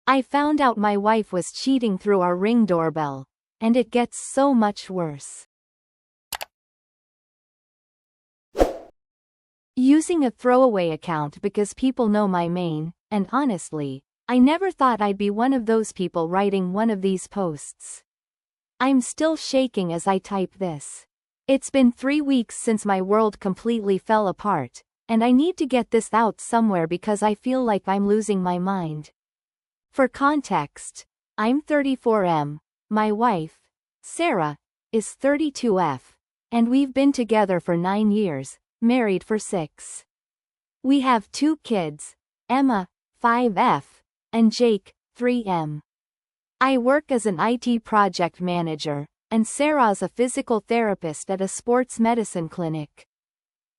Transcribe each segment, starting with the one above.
I found out my wife was cheating through our Ring doorbell. And it gets so much worse. Using a throwaway account because people know my main, and honestly, I never thought I'd be one of those people writing one of these posts. I'm still shaking as I type this. It's been 3 weeks since my world completely fell apart, and I need to get this out somewhere because I feel like I'm losing my mind. For context, I'm 34M, my wife, Sarah, is 32F, and we've been together for 9 years, married for 6. We have 2 kids, Emma, 5F, and Jake, 3M. I work as an IT project manager, and Sarah's a physical therapist at a sports medicine clinic.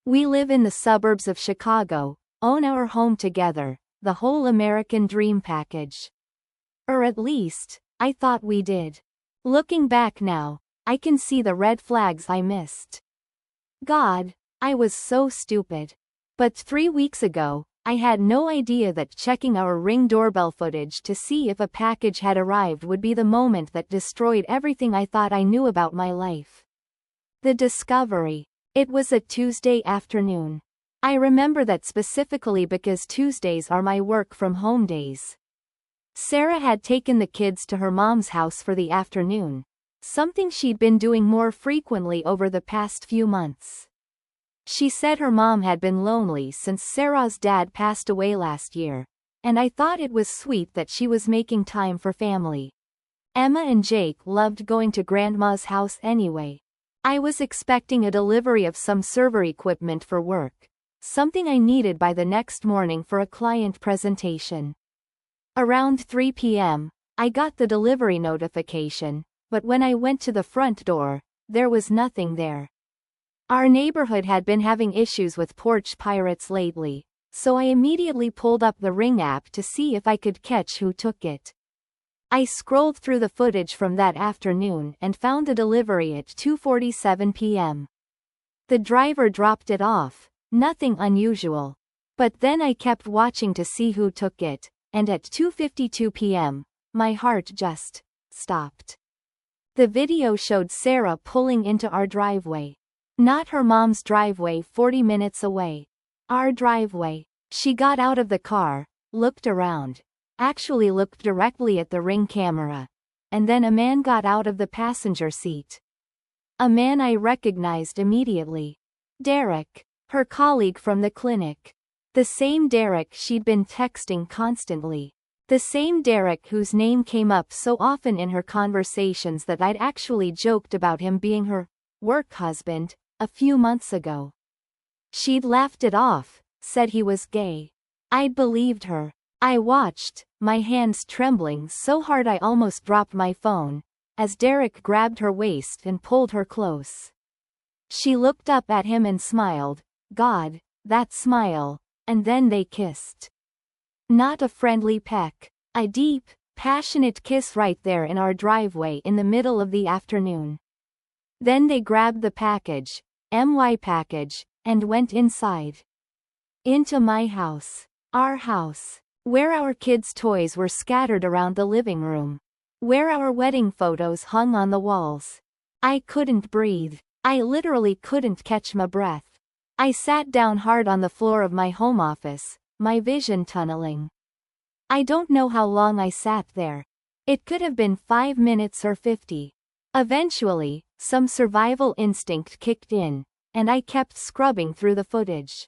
We live in the suburbs of Chicago, own our home together, the whole American dream package. Or at least, I thought we did. Looking back now, I can see the red flags I missed. God, I was so stupid. But 3 weeks ago, I had no idea that checking our Ring doorbell footage to see if a package had arrived would be the moment that destroyed everything I thought I knew about my life. The discovery. It was a Tuesday afternoon. I remember that specifically because Tuesdays are my work from home days. Sarah had taken the kids to her mom's house for the afternoon, something she'd been doing more frequently over the past few months. She said her mom had been lonely since Sarah's dad passed away last year, and I thought it was sweet that she was making time for family. Emma and Jake loved going to Grandma's house anyway. I was expecting a delivery of some server equipment for work, something I needed by the next morning for a client presentation. Around 3 p.m., I got the delivery notification, but when I went to the front door, there was nothing there. Our neighborhood had been having issues with porch pirates lately, so I immediately pulled up the Ring app to see if I could catch who took it. I scrolled through the footage from that afternoon and found the delivery at 2:47 p.m. The driver dropped it off, nothing unusual. But then I kept watching to see who took it, and at 2:52 p.m., my heart just stopped. The video showed Sarah pulling into our driveway. Not her mom's driveway 40 minutes away. Our driveway. She got out of the car, looked around, actually looked directly at the Ring camera, and then a man got out of the passenger seat. A man I recognized immediately. Derek, her colleague from the clinic. The same Derek she'd been texting constantly. The same Derek whose name came up so often in her conversations that I'd actually joked about him being her work husband a few months ago. She'd laughed it off, said he was gay. I'd believed her. I watched, my hands trembling so hard I almost dropped my phone, as Derek grabbed her waist and pulled her close. She looked up at him and smiled, God, that smile, and then they kissed. Not a friendly peck, a deep, passionate kiss right there in our driveway in the middle of the afternoon. Then they grabbed the package, my package, and went inside. Into my house. Our house. Where our kids' toys were scattered around the living room. Where our wedding photos hung on the walls. I couldn't breathe. I literally couldn't catch my breath. I sat down hard on the floor of my home office, my vision tunneling. I don't know how long I sat there. It could have been 5 minutes or 50. Eventually, some survival instinct kicked in, and I kept scrubbing through the footage.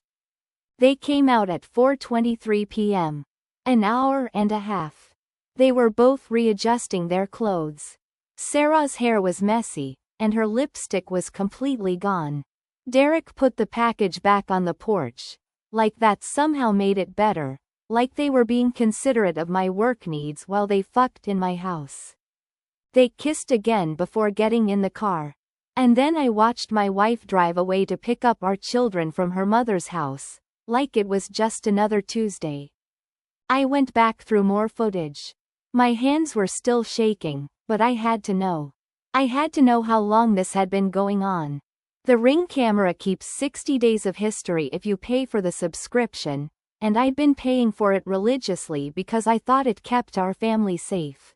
They came out at 4:23 p.m. An hour and a half. They were both readjusting their clothes. Sarah's hair was messy, and her lipstick was completely gone. Derek put the package back on the porch, like that somehow made it better, like they were being considerate of my work needs while they fucked in my house. They kissed again before getting in the car. And then I watched my wife drive away to pick up our children from her mother's house, like it was just another Tuesday. I went back through more footage. My hands were still shaking, but I had to know. I had to know how long this had been going on. The Ring camera keeps 60 days of history if you pay for the subscription, and I'd been paying for it religiously because I thought it kept our family safe.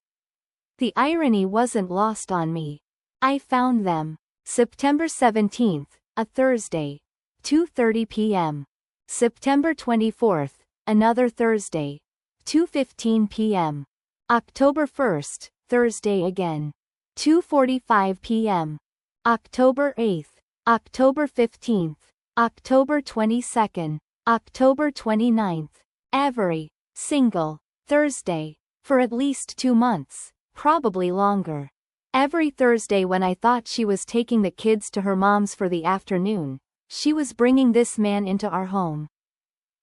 The irony wasn't lost on me. I found them. September 17th, a Thursday. 2:30 p.m. September 24th, another Thursday. 2:15 p.m. October 1st, Thursday again. 2:45 p.m. October 8th. October 15th. October 22nd. October 29th. Every single Thursday. For at least 2 months, probably longer. Every Thursday when I thought she was taking the kids to her mom's for the afternoon, she was bringing this man into our home.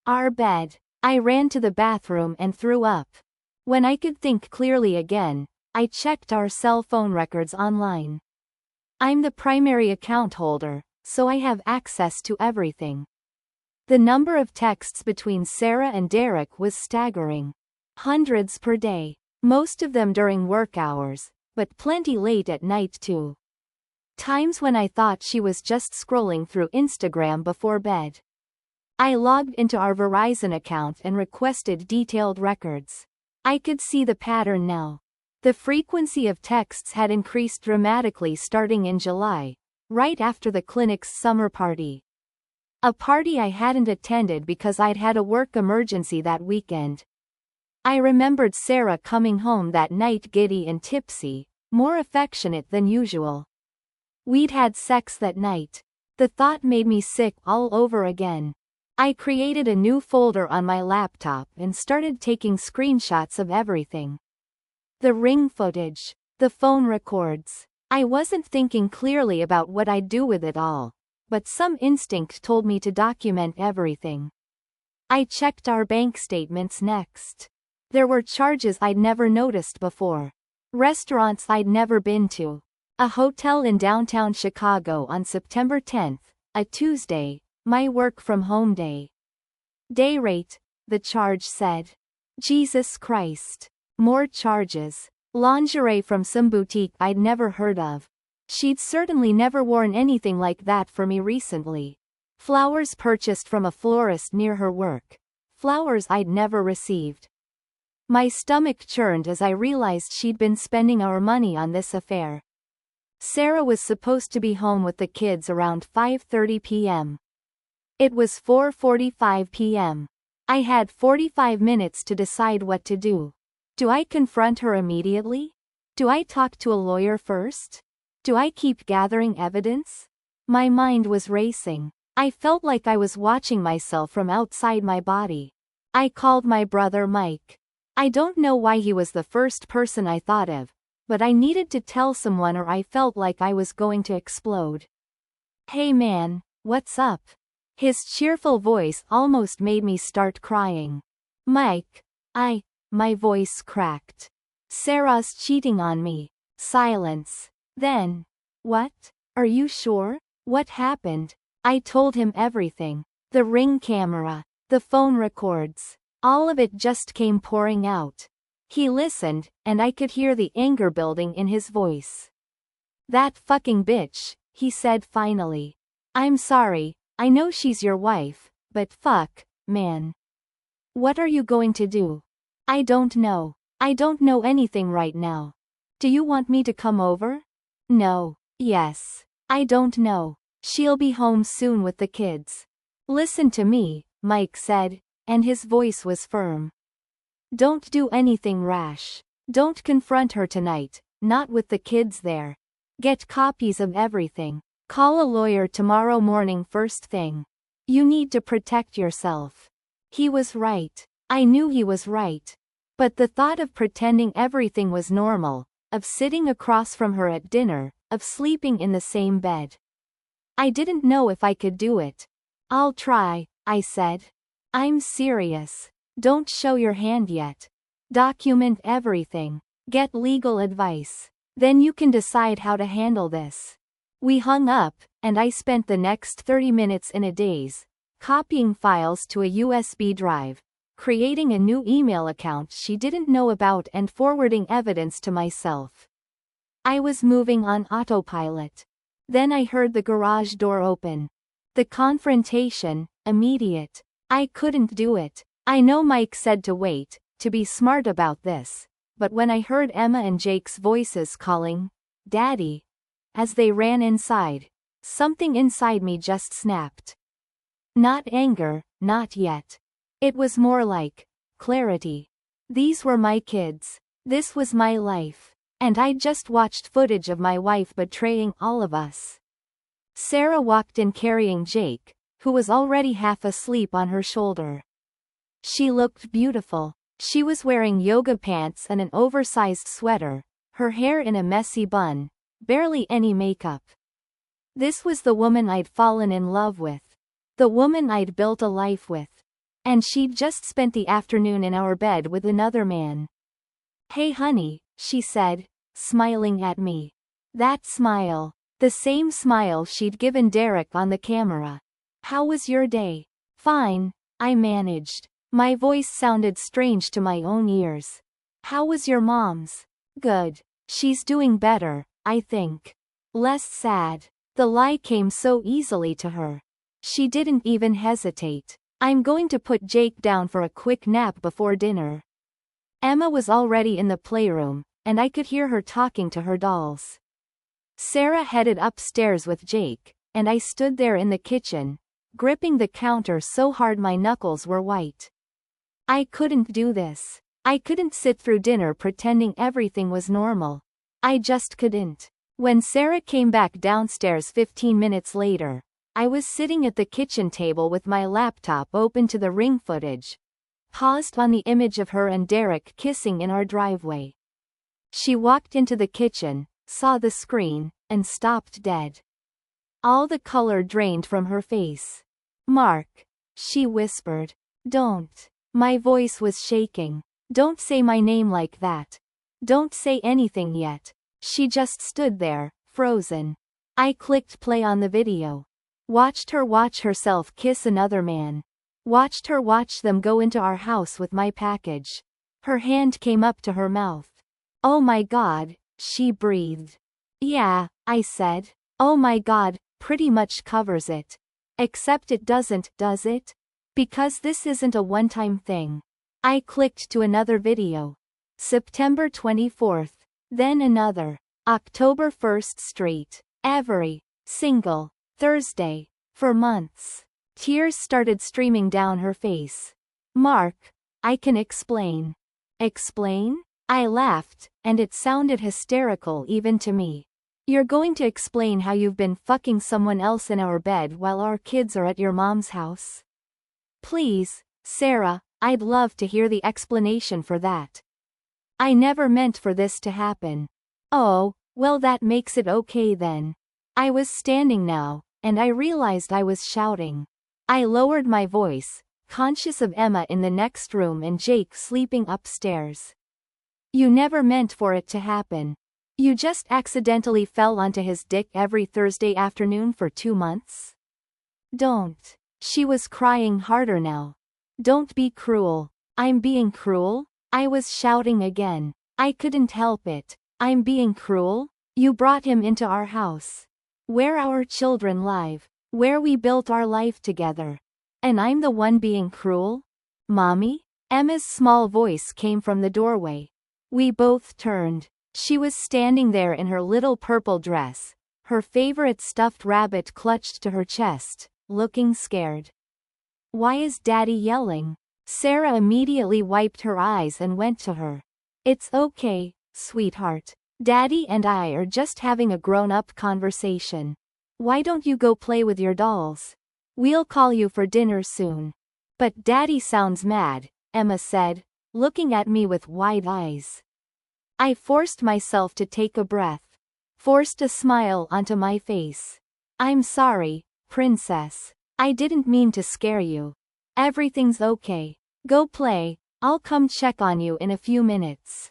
Our bed. I ran to the bathroom and threw up. When I could think clearly again, I checked our cell phone records online. I'm the primary account holder, so I have access to everything. The number of texts between Sarah and Derek was staggering. Hundreds per day, most of them during work hours, but plenty late at night too. Times when I thought she was just scrolling through Instagram before bed. I logged into our Verizon account and requested detailed records. I could see the pattern now. The frequency of texts had increased dramatically starting in July, right after the clinic's summer party. A party I hadn't attended because I'd had a work emergency that weekend. I remembered Sarah coming home that night giddy and tipsy, more affectionate than usual. We'd had sex that night. The thought made me sick all over again. I created a new folder on my laptop and started taking screenshots of everything. The ring footage. The phone records. I wasn't thinking clearly about what I'd do with it all, but some instinct told me to document everything. I checked our bank statements next. There were charges I'd never noticed before. Restaurants I'd never been to. A hotel in downtown Chicago on September 10th, a Tuesday, my work from home day. Day rate, the charge said. Jesus Christ. More charges. Lingerie from some boutique I'd never heard of. She'd certainly never worn anything like that for me recently. Flowers purchased from a florist near her work. Flowers I'd never received. My stomach churned as I realized she'd been spending our money on this affair. Sarah was supposed to be home with the kids around 5:30 p.m. It was 4:45 p.m. I had 45 minutes to decide what to do. Do I confront her immediately? Do I talk to a lawyer first? Do I keep gathering evidence? My mind was racing. I felt like I was watching myself from outside my body. I called my brother Mike. I don't know why he was the first person I thought of, but I needed to tell someone or I felt like I was going to explode. Hey man, what's up? His cheerful voice almost made me start crying. Mike, my voice cracked. Sarah's cheating on me. Silence. Then. What? Are you sure? What happened? I told him everything. The ring camera. The phone records. All of it just came pouring out. He listened, and I could hear the anger building in his voice. That fucking bitch, he said finally. I'm sorry, I know she's your wife, but fuck, man. What are you going to do? I don't know. I don't know anything right now. Do you want me to come over? No. Yes. I don't know. She'll be home soon with the kids. Listen to me, Mike said, and his voice was firm. Don't do anything rash. Don't confront her tonight, not with the kids there. Get copies of everything. Call a lawyer tomorrow morning first thing. You need to protect yourself. He was right. I knew he was right. But the thought of pretending everything was normal, of sitting across from her at dinner, of sleeping in the same bed. I didn't know if I could do it. I'll try, I said. I'm serious. Don't show your hand yet. Document everything. Get legal advice. Then you can decide how to handle this. We hung up, and I spent the next 30 minutes in a daze, copying files to a USB drive, creating a new email account she didn't know about and forwarding evidence to myself. I was moving on autopilot. Then I heard the garage door open. The confrontation, immediate. I couldn't do it. I know Mike said to wait, to be smart about this, but when I heard Emma and Jake's voices calling, "Daddy," as they ran inside, something inside me just snapped. Not anger, not yet. It was more like clarity. These were my kids. This was my life. And I'd just watched footage of my wife betraying all of us. Sarah walked in carrying Jake, who was already half asleep on her shoulder. She looked beautiful. She was wearing yoga pants and an oversized sweater, her hair in a messy bun, barely any makeup. This was the woman I'd fallen in love with. The woman I'd built a life with. And she'd just spent the afternoon in our bed with another man. "Hey honey," she said, smiling at me. That smile. The same smile she'd given Derek on the camera. "How was your day?" "Fine," I managed. My voice sounded strange to my own ears. "How was your mom's?" "Good. She's doing better, I think. Less sad." The lie came so easily to her. She didn't even hesitate. "I'm going to put Jake down for a quick nap before dinner." Emma was already in the playroom, and I could hear her talking to her dolls. Sarah headed upstairs with Jake, and I stood there in the kitchen, gripping the counter so hard my knuckles were white. I couldn't do this. I couldn't sit through dinner pretending everything was normal. I just couldn't. When Sarah came back downstairs 15 minutes later, I was sitting at the kitchen table with my laptop open to the Ring footage, paused on the image of her and Derek kissing in our driveway. She walked into the kitchen, saw the screen, and stopped dead. All the color drained from her face. "Mark," she whispered. "Don't." My voice was shaking. "Don't say my name like that. Don't say anything yet." She just stood there, frozen. I clicked play on the video. Watched her watch herself kiss another man. Watched her watch them go into our house with my package. Her hand came up to her mouth. "Oh my God," she breathed. "Yeah," I said. "Oh my God," pretty much covers it. Except it doesn't, does it? Because this isn't a one-time thing. I clicked to another video. September 24th. Then another. October 1st straight. Every single Thursday. For months. Tears started streaming down her face. "Mark, I can explain." "Explain?" I laughed, and it sounded hysterical even to me. "You're going to explain how you've been fucking someone else in our bed while our kids are at your mom's house?" "Please, Sarah, I'd love to hear the explanation for that. I never meant for this to happen." "Oh, well that makes it okay then." I was standing now, and I realized I was shouting. I lowered my voice, conscious of Emma in the next room and Jake sleeping upstairs. "You never meant for it to happen. You just accidentally fell onto his dick every Thursday afternoon for 2 months? Don't." She was crying harder now. "Don't be cruel." "I'm being cruel?" I was shouting again. I couldn't help it. "I'm being cruel? You brought him into our house. Where our children live. Where we built our life together. And I'm the one being cruel? Mommy?" Emma's small voice came from the doorway. We both turned. She was standing there in her little purple dress, her favorite stuffed rabbit clutched to her chest, looking scared. "Why is Daddy yelling?" Sarah immediately wiped her eyes and went to her. "It's okay, sweetheart. Daddy and I are just having a grown-up conversation. Why don't you go play with your dolls? We'll call you for dinner soon." "But Daddy sounds mad," Emma said, looking at me with wide eyes. I forced myself to take a breath. Forced a smile onto my face. "I'm sorry, princess. I didn't mean to scare you. Everything's okay. Go play, I'll come check on you in a few minutes."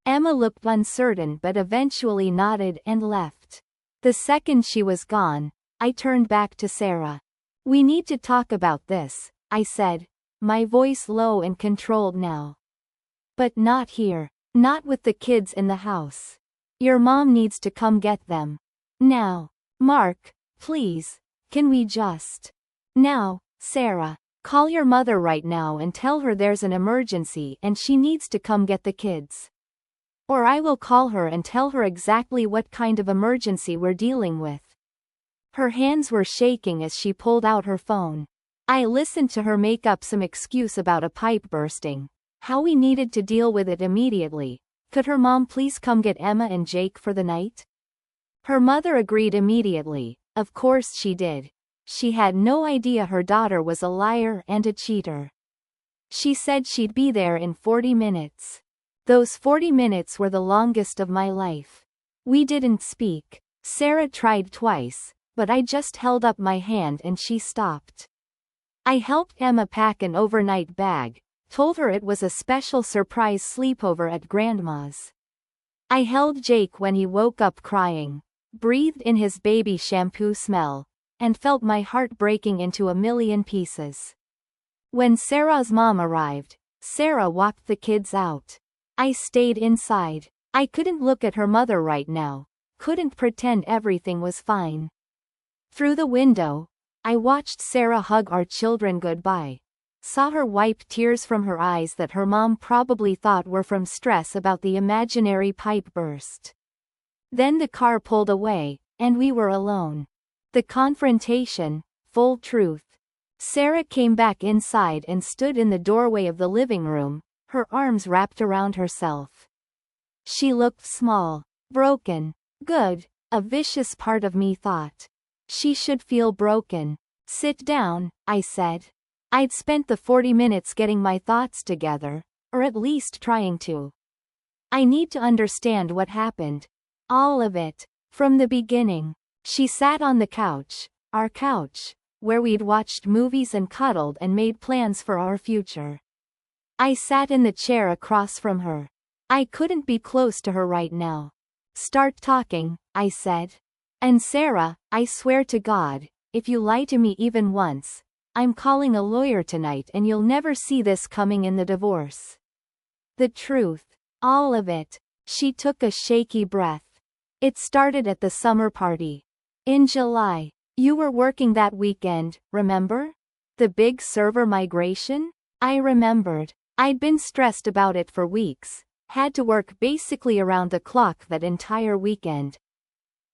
Emma looked uncertain but eventually nodded and left. The second she was gone, I turned back to Sarah. "We need to talk about this," I said, my voice low and controlled now. "But not here. Not with the kids in the house. Your mom needs to come get them. Now. Mark, please, can we just..." "Now, Sarah. Call your mother right now and tell her there's an emergency and she needs to come get the kids. Or I will call her and tell her exactly what kind of emergency we're dealing with." Her hands were shaking as she pulled out her phone. I listened to her make up some excuse about a pipe bursting, how we needed to deal with it immediately. Could her mom please come get Emma and Jake for the night? Her mother agreed immediately. Of course she did. She had no idea her daughter was a liar and a cheater. She said she'd be there in 40 minutes. Those 40 minutes were the longest of my life. We didn't speak. Sarah tried twice, but I just held up my hand and she stopped. I helped Emma pack an overnight bag, told her it was a special surprise sleepover at Grandma's. I held Jake when he woke up crying, breathed in his baby shampoo smell, and felt my heart breaking into a million pieces. When Sarah's mom arrived, Sarah walked the kids out. I stayed inside. I couldn't look at her mother right now, couldn't pretend everything was fine. Through the window, I watched Sarah hug our children goodbye. Saw her wipe tears from her eyes that her mom probably thought were from stress about the imaginary pipe burst. Then the car pulled away, and we were alone. The confrontation, full truth. Sarah came back inside and stood in the doorway of the living room, her arms wrapped around herself. She looked small, broken. Good, a vicious part of me thought. She should feel broken. Sit down, I said. I'd spent the 40 minutes getting my thoughts together, or at least trying to. I need to understand what happened. All of it, from the beginning. She sat on the couch, our couch, where we'd watched movies and cuddled and made plans for our future. I sat in the chair across from her. I couldn't be close to her right now. Start talking, I said. And Sarah, I swear to God, if you lie to me even once, I'm calling a lawyer tonight and you'll never see this coming in the divorce. The truth. All of it. She took a shaky breath. It started at the summer party. In July. You were working that weekend, remember? The big server migration? I remembered. I'd been stressed about it for weeks. Had to work basically around the clock that entire weekend.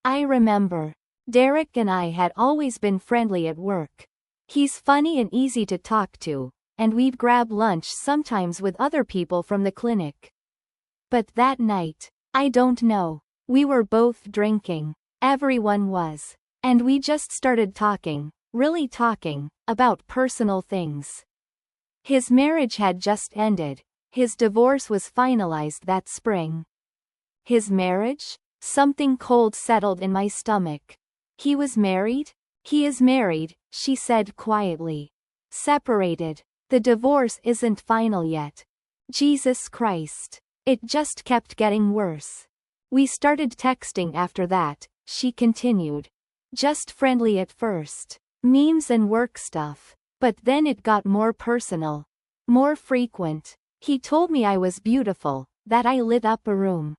I remember. Derek and I had always been friendly at work. He's funny and easy to talk to, and we'd grab lunch sometimes with other people from the clinic. But that night, I don't know. We were both drinking. Everyone was. And we just started talking, really talking, about personal things. His marriage had just ended. His divorce was finalized that spring. His marriage? Something cold settled in my stomach. He was married? He is married, she said quietly. Separated. The divorce isn't final yet. Jesus Christ. It just kept getting worse. We started texting after that, she continued. Just friendly at first. Memes and work stuff. But then it got more personal. More frequent. He told me I was beautiful, that I lit up a room.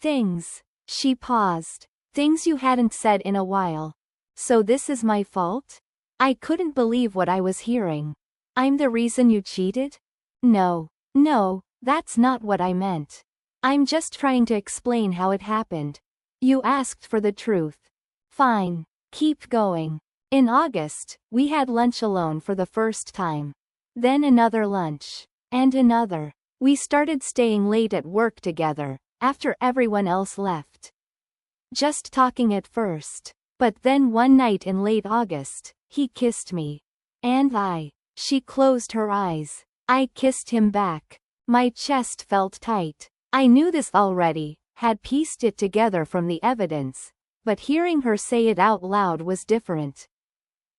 Things. She paused. Things you hadn't said in a while. So this is my fault? I couldn't believe what I was hearing. I'm the reason you cheated? No, that's not what I meant. I'm just trying to explain how it happened. You asked for the truth. Fine. Keep going. In August, we had lunch alone for the first time. Then another lunch. And another. We started staying late at work together, after everyone else left. Just talking at first. But then one night in late August, he kissed me. And she closed her eyes. I kissed him back. My chest felt tight. I knew this already, had pieced it together from the evidence, but hearing her say it out loud was different.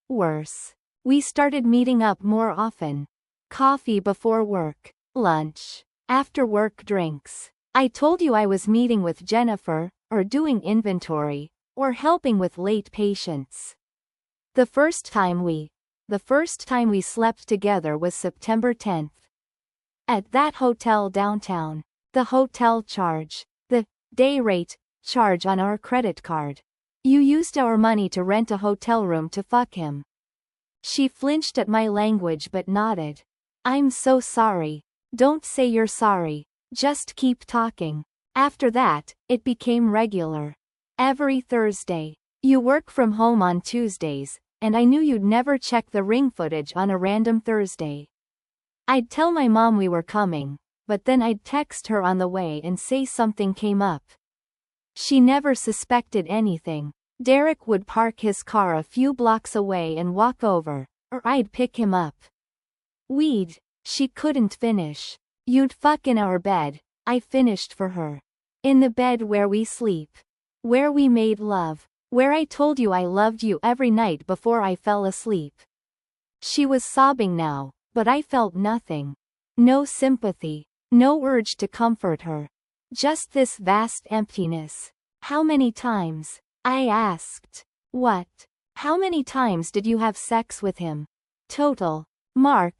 Worse. We started meeting up more often. Coffee before work. Lunch. After work drinks. I told you I was meeting with Jennifer, or doing inventory, or helping with late patients. The first time we slept together was September 10th. At that hotel downtown. The hotel charge. The day rate charge on our credit card. You used our money to rent a hotel room to fuck him. She flinched at my language but nodded. I'm so sorry. Don't say you're sorry. Just keep talking. After that, it became regular. Every Thursday. You work from home on Tuesdays, and I knew you'd never check the ring footage on a random Thursday. I'd tell my mom we were coming, but then I'd text her on the way and say something came up. She never suspected anything. Derek would park his car a few blocks away and walk over, or I'd pick him up. She couldn't finish. You'd fuck in our bed, I finished for her. In the bed where we sleep. Where we made love. Where I told you I loved you every night before I fell asleep. She was sobbing now, but I felt nothing. No sympathy. No urge to comfort her. Just this vast emptiness. How many times? I asked. What? How many times did you have sex with him? Total. Mark.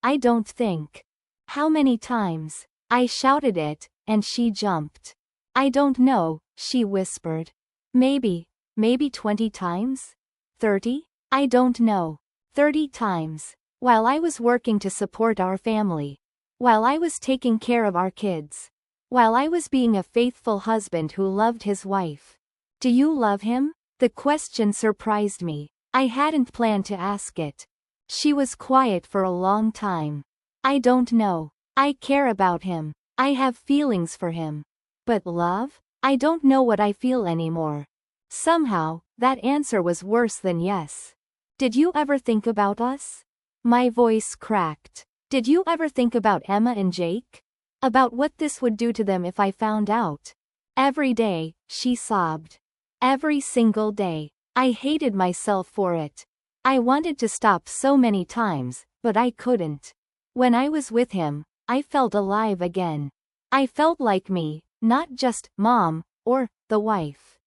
I don't think. How many times? I shouted it, and she jumped. I don't know, she whispered. Maybe 20 times? 30? I don't know. 30 times. While I was working to support our family. While I was taking care of our kids. While I was being a faithful husband who loved his wife. Do you love him? The question surprised me. I hadn't planned to ask it. She was quiet for a long time. I don't know. I care about him. I have feelings for him. But love? I don't know what I feel anymore. Somehow, that answer was worse than yes. Did you ever think about us? My voice cracked. Did you ever think about Emma and Jake? About what this would do to them if I found out? Every day, she sobbed. Every single day. I hated myself for it. I wanted to stop so many times, but I couldn't. When I was with him, I felt alive again. I felt like me, not just mom, or the wife.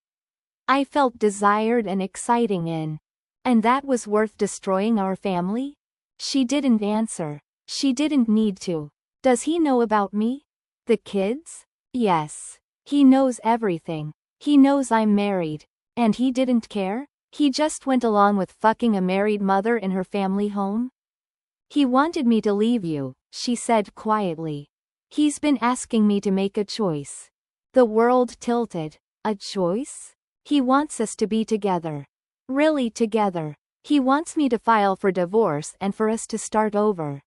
I felt desired and exciting and that was worth destroying our family? She didn't answer. She didn't need to. Does he know about me? The kids? Yes. He knows everything. He knows I'm married. And he didn't care? He just went along with fucking a married mother in her family home? He wanted me to leave you, she said quietly. He's been asking me to make a choice. The world tilted. A choice? He wants us to be together. Really together. He wants me to file for divorce and for us to start over.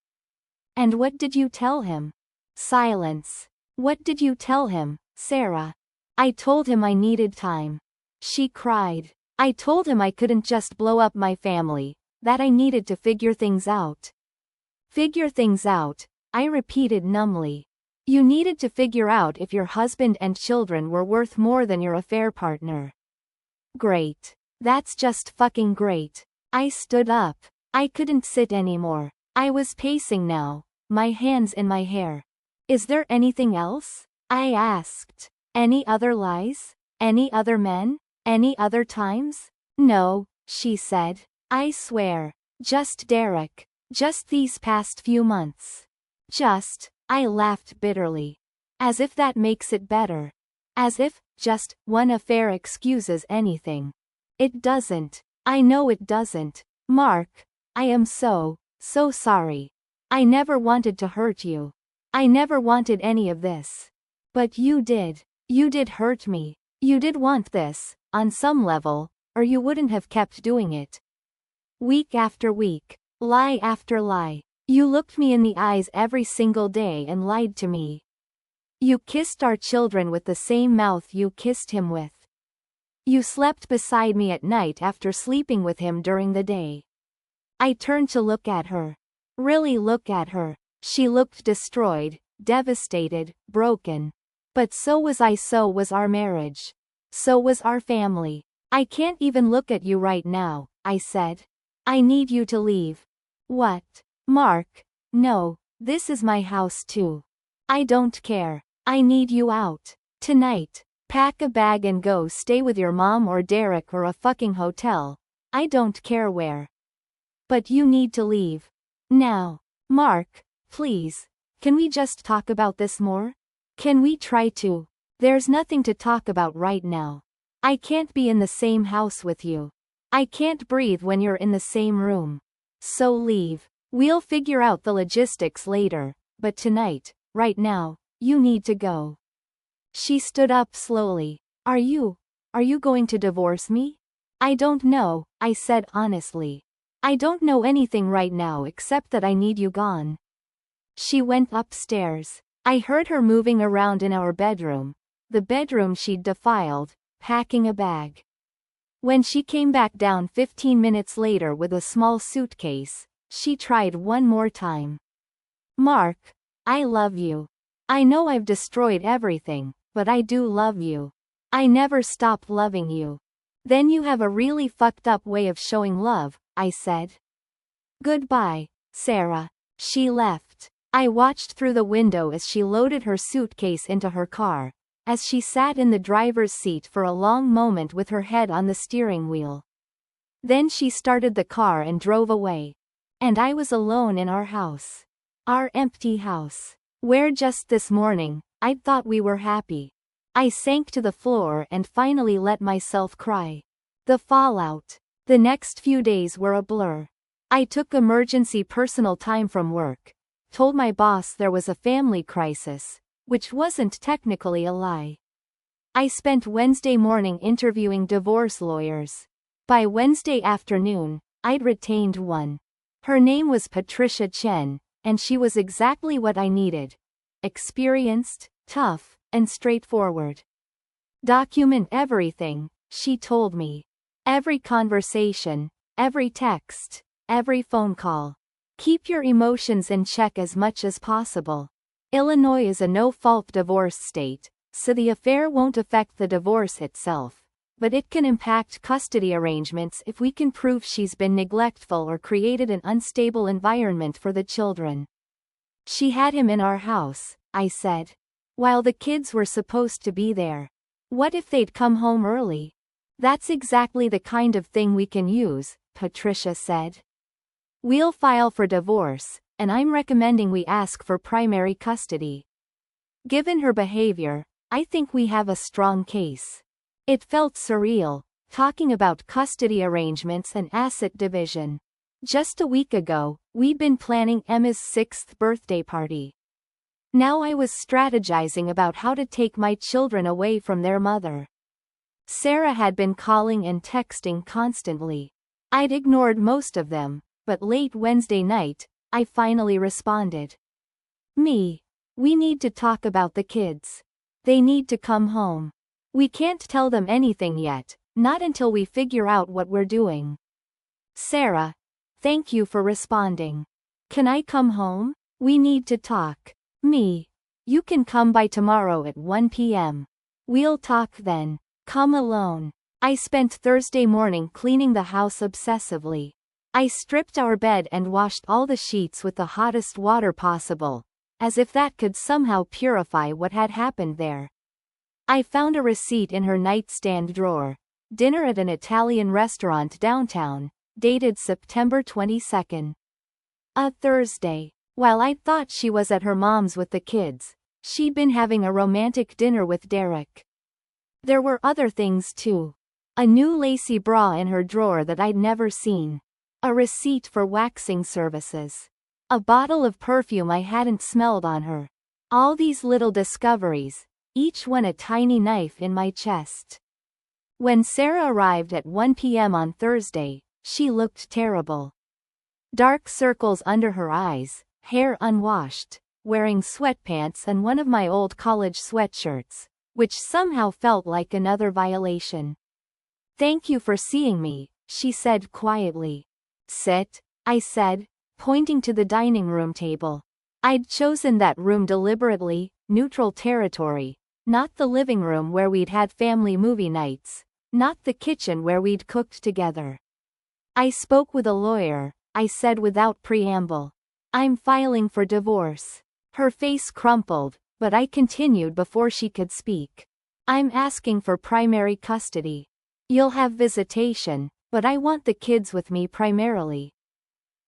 And what did you tell him? Silence. What did you tell him, Sarah? I told him I needed time. She cried. I told him I couldn't just blow up my family, that I needed to figure things out. Figure things out, I repeated numbly. You needed to figure out if your husband and children were worth more than your affair partner. Great. That's just fucking great. I stood up. I couldn't sit anymore. I was pacing now, my hands in my hair. Is there anything else? I asked. Any other lies? Any other men? Any other times? No, she said. I swear. Just Derek. Just these past few months. I laughed bitterly. As if that makes it better. As if, just, one affair excuses anything. It doesn't. I know it doesn't. Mark. I am so sorry. I never wanted to hurt you. I never wanted any of this. But you did. You did hurt me. You did want this, on some level, or you wouldn't have kept doing it. Week after week. Lie after lie. You looked me in the eyes every single day and lied to me. You kissed our children with the same mouth you kissed him with. You slept beside me at night after sleeping with him during the day. I turned to look at her. Really look at her. She looked destroyed, devastated, broken. But so was I, so was our marriage. So was our family. I can't even look at you right now, I said. I need you to leave. What? Mark. No, this is my house too. I don't care. I need you out. Tonight. Pack a bag and go stay with your mom or Derek or a fucking hotel. I don't care where. But you need to leave. Now. Mark, please. Can we just talk about this more? Can we try to? There's nothing to talk about right now. I can't be in the same house with you. I can't breathe when you're in the same room. So leave. We'll figure out the logistics later, but tonight, right now, you need to go. She stood up slowly. Are you going to divorce me? I don't know, I said honestly. I don't know anything right now except that I need you gone. She went upstairs. I heard her moving around in our bedroom, the bedroom she'd defiled, packing a bag. When she came back down 15 minutes later with a small suitcase, she tried one more time. Mark, I love you. I know I've destroyed everything, but I do love you. I never stopped loving you. Then you have a really fucked up way of showing love, I said. Goodbye, Sarah. She left. I watched through the window as she loaded her suitcase into her car, as she sat in the driver's seat for a long moment with her head on the steering wheel. Then she started the car and drove away. And I was alone in our house. Our empty house. Where just this morning, I'd thought we were happy. I sank to the floor and finally let myself cry. The fallout. The next few days were a blur. I took emergency personal time from work, told my boss there was a family crisis, which wasn't technically a lie. I spent Wednesday morning interviewing divorce lawyers. By Wednesday afternoon, I'd retained one. Her name was Patricia Chen, and she was exactly what I needed. Experienced, tough, and straightforward. Document everything, she told me. Every conversation, every text, every phone call. Keep your emotions in check as much as possible. Illinois is a no-fault divorce state, so the affair won't affect the divorce itself, but it can impact custody arrangements if we can prove she's been neglectful or created an unstable environment for the children. She had him in our house, I said. While the kids were supposed to be there. What if they'd come home early? That's exactly the kind of thing we can use, Patricia said. We'll file for divorce, and I'm recommending we ask for primary custody. Given her behavior, I think we have a strong case. It felt surreal, talking about custody arrangements and asset division. Just a week ago, we'd been planning Emma's 6th birthday party. Now I was strategizing about how to take my children away from their mother. Sarah had been calling and texting constantly. I'd ignored most of them, but late Wednesday night, I finally responded. We need to talk about the kids. They need to come home. We can't tell them anything yet, not until we figure out what we're doing. Sarah, thank you for responding. Can I come home? We need to talk. You can come by tomorrow at 1 p.m. We'll talk then. Come alone. I spent Thursday morning cleaning the house obsessively. I stripped our bed and washed all the sheets with the hottest water possible, as if that could somehow purify what had happened there. I found a receipt in her nightstand drawer. Dinner at an Italian restaurant downtown, dated September 22. A Thursday. While I thought she was at her mom's with the kids, she'd been having a romantic dinner with Derek. There were other things too. A new lacy bra in her drawer that I'd never seen. A receipt for waxing services. A bottle of perfume I hadn't smelled on her. All these little discoveries, each one a tiny knife in my chest. When Sarah arrived at 1 p.m. on Thursday, she looked terrible. Dark circles under her eyes, hair unwashed, wearing sweatpants and one of my old college sweatshirts, which somehow felt like another violation. Thank you for seeing me, she said quietly. Sit, I said, pointing to the dining room table. I'd chosen that room deliberately, neutral territory, not the living room where we'd had family movie nights, not the kitchen where we'd cooked together. I spoke with a lawyer, I said without preamble. I'm filing for divorce. Her face crumpled, but I continued before she could speak. I'm asking for primary custody. You'll have visitation, but I want the kids with me primarily.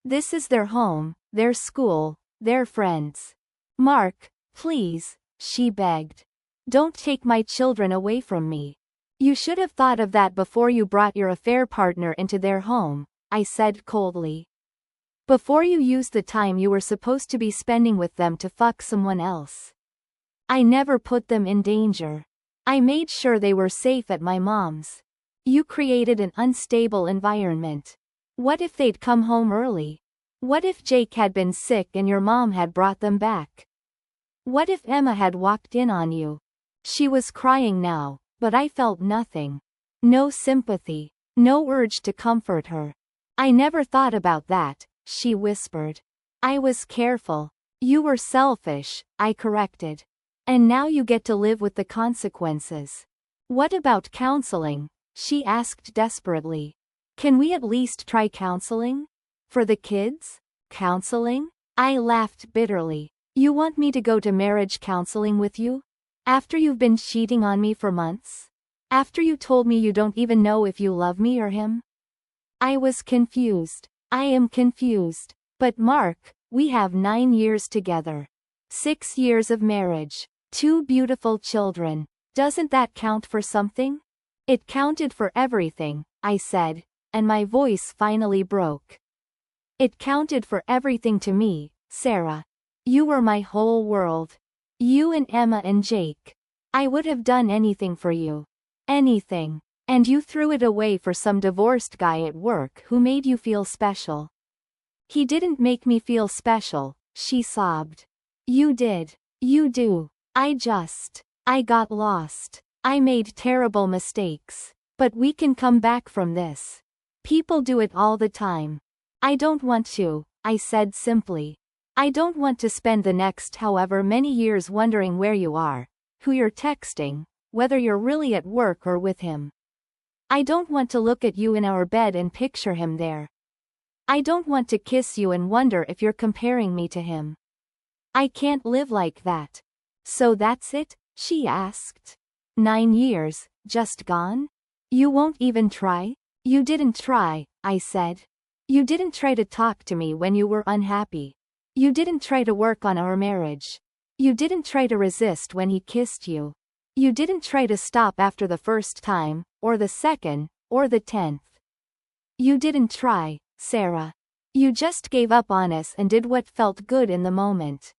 This is their home, their school, their friends. Mark, please, she begged. Don't take my children away from me. You should have thought of that before you brought your affair partner into their home, I said coldly. Before you used the time you were supposed to be spending with them to fuck someone else. I never put them in danger. I made sure they were safe at my mom's. You created an unstable environment. What if they'd come home early? What if Jake had been sick and your mom had brought them back? What if Emma had walked in on you? She was crying now, but I felt nothing. No sympathy. No urge to comfort her. I never thought about that, she whispered. I was careful. You were selfish, I corrected. And now you get to live with the consequences. What about counseling? She asked desperately. Can we at least try counseling? For the kids? Counseling? I laughed bitterly. You want me to go to marriage counseling with you? After you've been cheating on me for months? After you told me you don't even know if you love me or him? I was confused. I am confused. But Mark, we have 9 years together. 6 years of marriage. 2 beautiful children. Doesn't that count for something? It counted for everything, I said, and my voice finally broke. It counted for everything to me, Sarah. You were my whole world. You and Emma and Jake. I would have done anything for you. Anything. And you threw it away for some divorced guy at work who made you feel special. He didn't make me feel special, she sobbed. You did. You do. I got lost. I made terrible mistakes. But we can come back from this. People do it all the time. I don't want to, I said simply. I don't want to spend the next however many years wondering where you are, who you're texting, whether you're really at work or with him. I don't want to look at you in our bed and picture him there. I don't want to kiss you and wonder if you're comparing me to him. I can't live like that. So that's it? She asked. 9 years, just gone? You won't even try? You didn't try, I said. You didn't try to talk to me when you were unhappy. You didn't try to work on our marriage. You didn't try to resist when he kissed you. You didn't try to stop after the first time, or the second, or the 10th. You didn't try, Sarah. You just gave up on us and did what felt good in the moment.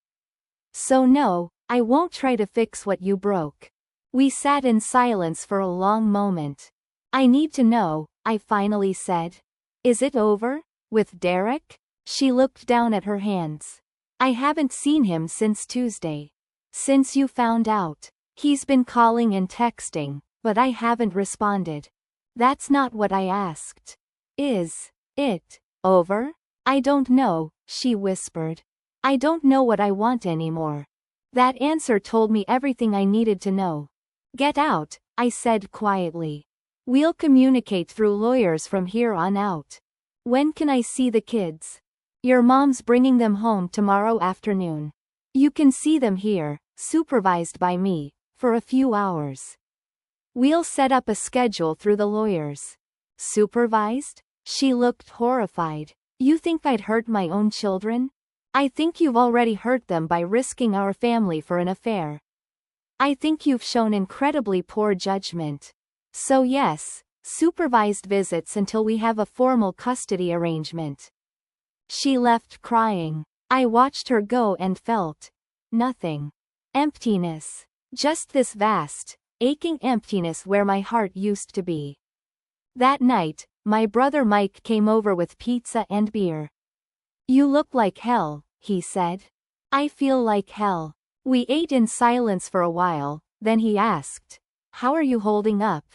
So no, I won't try to fix what you broke. We sat in silence for a long moment. I need to know, I finally said. Is it over? With Derek? She looked down at her hands. I haven't seen him since Tuesday. Since you found out. He's been calling and texting, but I haven't responded. That's not what I asked. Is it over? I don't know, she whispered. I don't know what I want anymore. That answer told me everything I needed to know. Get out, I said quietly. We'll communicate through lawyers from here on out. When can I see the kids? Your mom's bringing them home tomorrow afternoon. You can see them here, supervised by me, for a few hours. We'll set up a schedule through the lawyers. Supervised? She looked horrified. You think I'd hurt my own children? I think you've already hurt them by risking our family for an affair. I think you've shown incredibly poor judgment. So yes, supervised visits until we have a formal custody arrangement. She left crying. I watched her go and felt nothing. Emptiness. Just this vast, aching emptiness where my heart used to be. That night, my brother Mike came over with pizza and beer. You look like hell, he said. I feel like hell. We ate in silence for a while, then he asked, how are you holding up?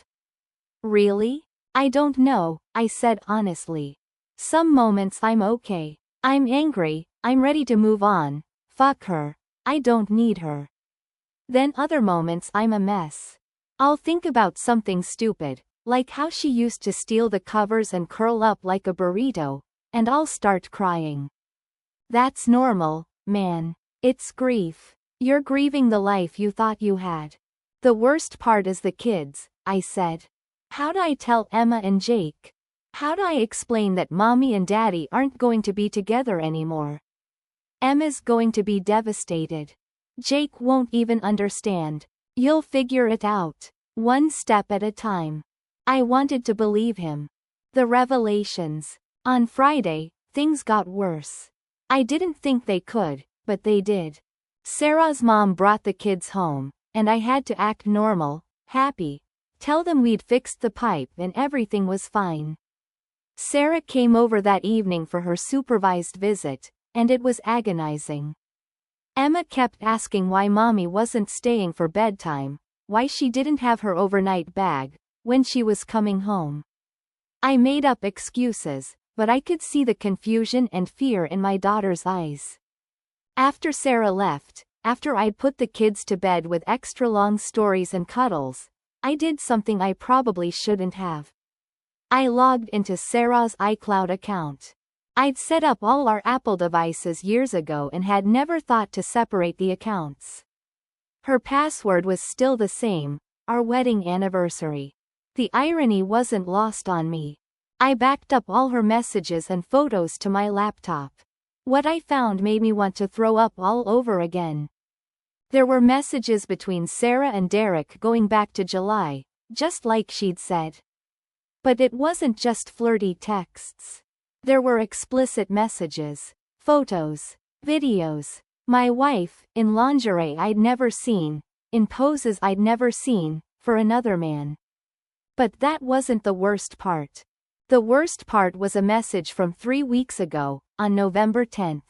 Really? I don't know, I said honestly. Some moments I'm okay. I'm angry, I'm ready to move on. Fuck her. I don't need her. Then other moments I'm a mess. I'll think about something stupid, like how she used to steal the covers and curl up like a burrito, and I'll start crying. That's normal, man. It's grief. You're grieving the life you thought you had. The worst part is the kids, I said. How do I tell Emma and Jake? How do I explain that mommy and daddy aren't going to be together anymore? Emma's going to be devastated. Jake won't even understand. You'll figure it out. One step at a time. I wanted to believe him. The revelations. On Friday, things got worse. I didn't think they could, but they did. Sarah's mom brought the kids home, and I had to act normal, happy, tell them we'd fixed the pipe and everything was fine. Sarah came over that evening for her supervised visit, and it was agonizing. Emma kept asking why Mommy wasn't staying for bedtime, why she didn't have her overnight bag, when she was coming home. I made up excuses, but I could see the confusion and fear in my daughter's eyes. After Sarah left, after I'd put the kids to bed with extra long stories and cuddles, I did something I probably shouldn't have. I logged into Sarah's iCloud account. I'd set up all our Apple devices years ago and had never thought to separate the accounts. Her password was still the same, our wedding anniversary. The irony wasn't lost on me. I backed up all her messages and photos to my laptop. What I found made me want to throw up all over again. There were messages between Sarah and Derek going back to July, just like she'd said. But it wasn't just flirty texts. There were explicit messages, photos, videos. My wife, in lingerie I'd never seen, in poses I'd never seen, for another man. But that wasn't the worst part. The worst part was a message from 3 weeks ago, on November 10th.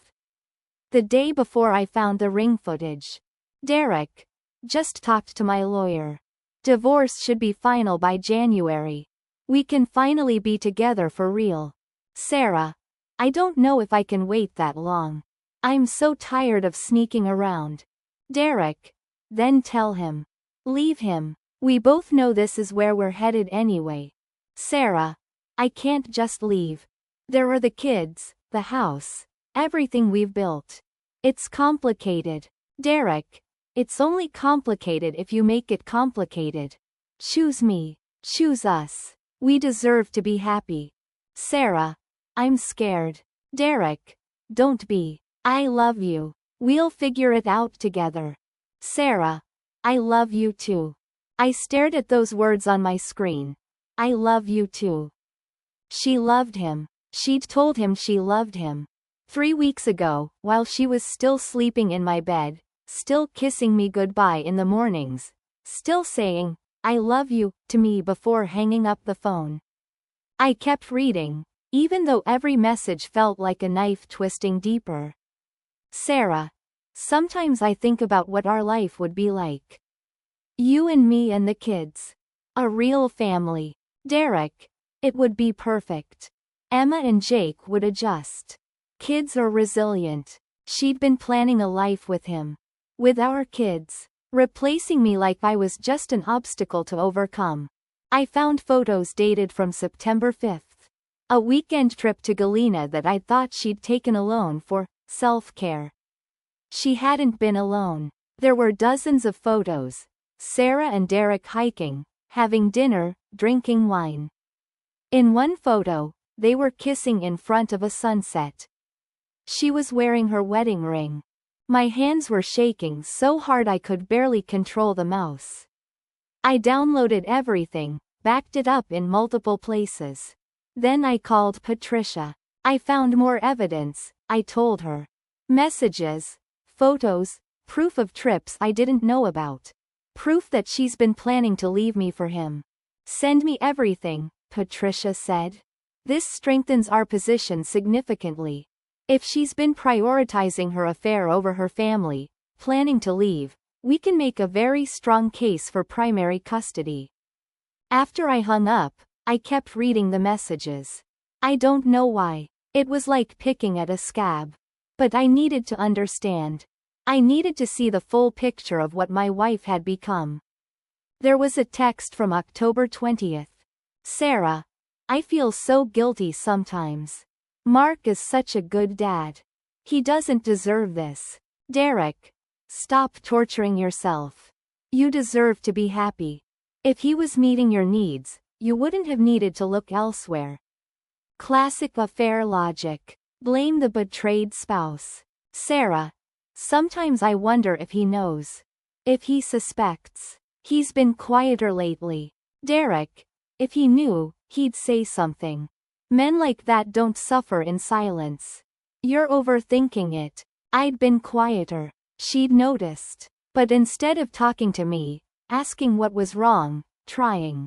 The day before I found the ring footage. Derek, just talked to my lawyer. Divorce should be final by January. We can finally be together for real. Sarah, I don't know if I can wait that long. I'm so tired of sneaking around. Derek, then tell him. Leave him. We both know this is where we're headed anyway. Sarah, I can't just leave. There are the kids, the house, everything we've built. It's complicated. Derek, it's only complicated if you make it complicated. Choose me. Choose us. We deserve to be happy. Sarah, I'm scared. Derek, don't be. I love you. We'll figure it out together. Sarah, I love you too. I stared at those words on my screen. I love you too. She loved him. She'd told him she loved him. 3 weeks ago, while she was still sleeping in my bed, still kissing me goodbye in the mornings, still saying, I love you, to me before hanging up the phone. I kept reading, even though every message felt like a knife twisting deeper. Sarah, sometimes I think about what our life would be like. You and me and the kids. A real family. Derek, it would be perfect. Emma and Jake would adjust. Kids are resilient. She'd been planning a life with him. With our kids. Replacing me like I was just an obstacle to overcome. I found photos dated from September 5th. A weekend trip to Galena that I'd thought she'd taken alone for self-care. She hadn't been alone. There were dozens of photos. Sarah and Derek hiking, having dinner, drinking wine. In one photo, they were kissing in front of a sunset. She was wearing her wedding ring. My hands were shaking so hard I could barely control the mouse. I downloaded everything, backed it up in multiple places. Then I called Patricia. I found more evidence, I told her. Messages, photos, proof of trips I didn't know about. Proof that she's been planning to leave me for him. Send me everything, Patricia said. This strengthens our position significantly. If she's been prioritizing her affair over her family, planning to leave, we can make a very strong case for primary custody. After I hung up, I kept reading the messages. I don't know why. It was like picking at a scab. But I needed to understand. I needed to see the full picture of what my wife had become. There was a text from October 20th. Sarah, I feel so guilty sometimes. Mark is such a good dad. He doesn't deserve this. Derek, stop torturing yourself. You deserve to be happy. If he was meeting your needs, you wouldn't have needed to look elsewhere. Classic affair logic. Blame the betrayed spouse. Sarah, sometimes I wonder if he knows. If he suspects. He's been quieter lately. Derek, if he knew, he'd say something. Men like that don't suffer in silence. You're overthinking it. I'd been quieter. She'd noticed. But instead of talking to me, asking what was wrong, trying